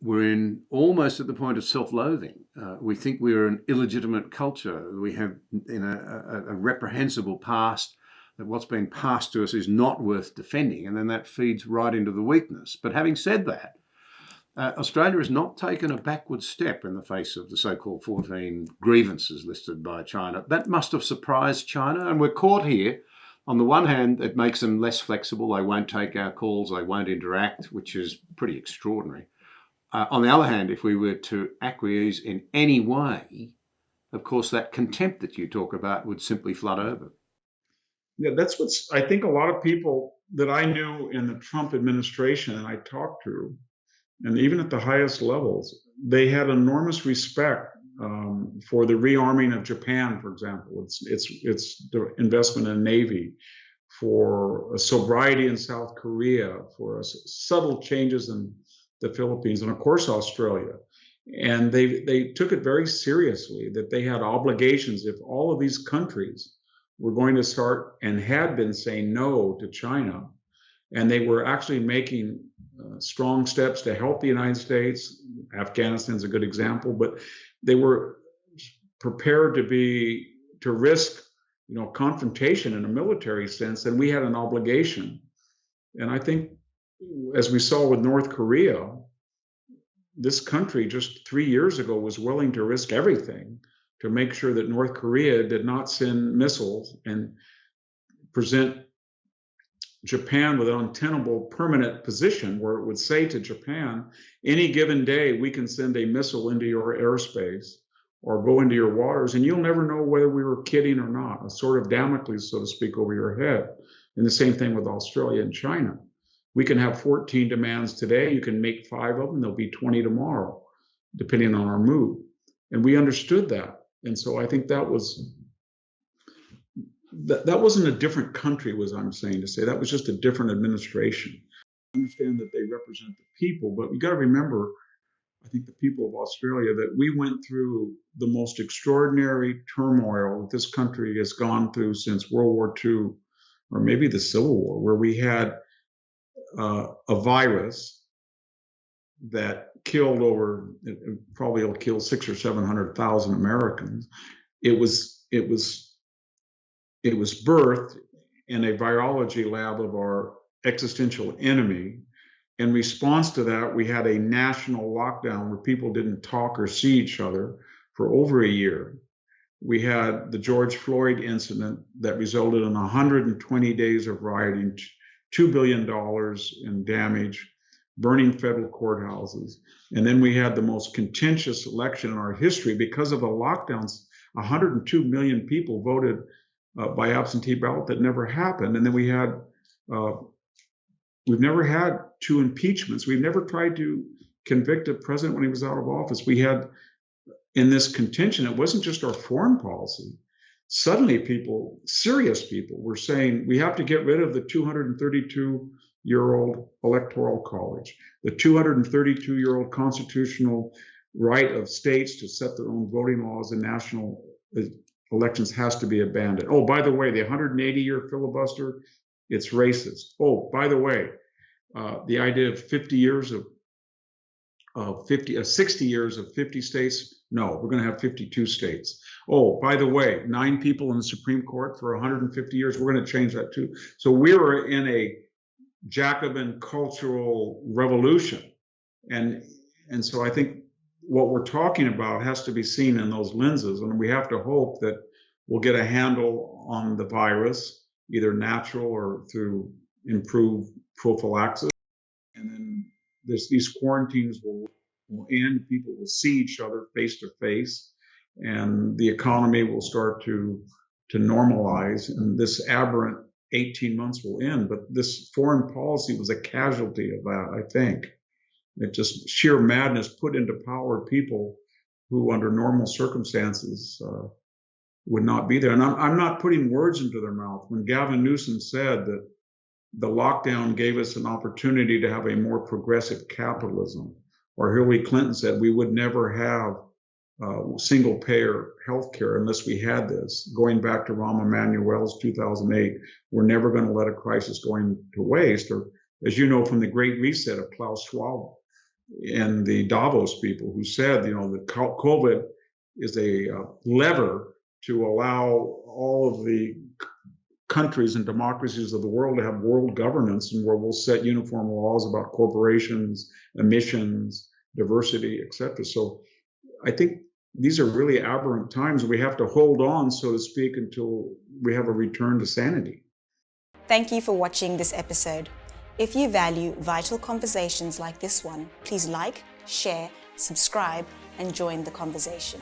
we're in almost at the point of self-loathing. We think we're an illegitimate culture. We have a reprehensible past, that what's been passed to us is not worth defending, and then that feeds right into the weakness. But having said that, Australia has not taken a backward step in the face of the so-called 14 grievances listed by China. That must have surprised China, and we're caught here. On the one hand, it makes them less flexible. They won't take our calls, they won't interact, which is pretty extraordinary. On the other hand, if we were to acquiesce in any way, of course, that contempt that you talk about would simply flood over. Yeah, that's what's, I think a lot of people that I knew in the Trump administration and I talked to, and even at the highest levels, they had enormous respect for the rearming of Japan, for example. It's the investment in Navy, for sobriety in South Korea, for subtle changes in the Philippines, and of course Australia. And they took it very seriously that they had obligations. If all of these countries were going to start and had been saying no to China, and they were actually making strong steps to help the United States. Afghanistan's a good example, but they were prepared to risk, confrontation in a military sense, and we had an obligation. And I think, as we saw with North Korea, this country just 3 years ago was willing to risk everything to make sure that North Korea did not send missiles and present Japan with an untenable permanent position where it would say to Japan, any given day, we can send a missile into your airspace or go into your waters, and you'll never know whether we were kidding or not, a sort of Damocles, so to speak, over your head. And the same thing with Australia and China. We can have 14 demands today. You can make 5 of them. There'll be 20 tomorrow, depending on our mood. And we understood that. And so I think that wasn't a different country, was I'm saying to say. That was just a different administration. I understand that they represent the people, but we got to remember, I think the people of Australia, that we went through the most extraordinary turmoil that this country has gone through since World War II, or maybe the Civil War, where we had a virus that killed probably will kill 600,000 or 700,000 Americans. It was birthed in a virology lab of our existential enemy. In response to that, we had a national lockdown where people didn't talk or see each other for over a year. We had the George Floyd incident that resulted in 120 days of rioting, $2 billion in damage, burning federal courthouses. And then we had the most contentious election in our history because of the lockdowns. 102 million people voted by absentee ballot. That never happened. And then we've never had 2 impeachments. We've never tried to convict a president when he was out of office. We had, in this contention, it wasn't just our foreign policy. Suddenly serious people were saying, we have to get rid of the 232-year-old electoral college, the 232-year-old constitutional right of states to set their own voting laws and national elections has to be abandoned. Oh, by the way, the 180-year filibuster, it's racist. Oh, by the way, the idea of 60 years of 50 states, no, we're going to have 52 states. Oh, by the way, 9 people in the Supreme Court for 150 years, we're going to change that too. So we were in a Jacobin cultural revolution. And so I think what we're talking about has to be seen in those lenses. And we have to hope that we'll get a handle on the virus, either natural or through improved prophylaxis. And then these quarantines will end. People will see each other face to face, and the economy will start to normalize. And this aberrant 18 months will end. But this foreign policy was a casualty of that, I think. It just sheer madness put into power people who, under normal circumstances, would not be there. And I'm not putting words into their mouth. When Gavin Newsom said that the lockdown gave us an opportunity to have a more progressive capitalism, or Hillary Clinton said we would never have single-payer healthcare unless we had this. Going back to Rahm Emanuel's 2008, we're never going to let a crisis go to waste. Or, as you know from the Great Reset of Klaus Schwab, and the Davos people who said, that COVID is a lever to allow all of the countries and democracies of the world to have world governance, and where we'll set uniform laws about corporations, emissions, diversity, etc. So I think these are really aberrant times. We have to hold on, so to speak, until we have a return to sanity. Thank you for watching this episode. If you value vital conversations like this one, please like, share, subscribe, and join the conversation.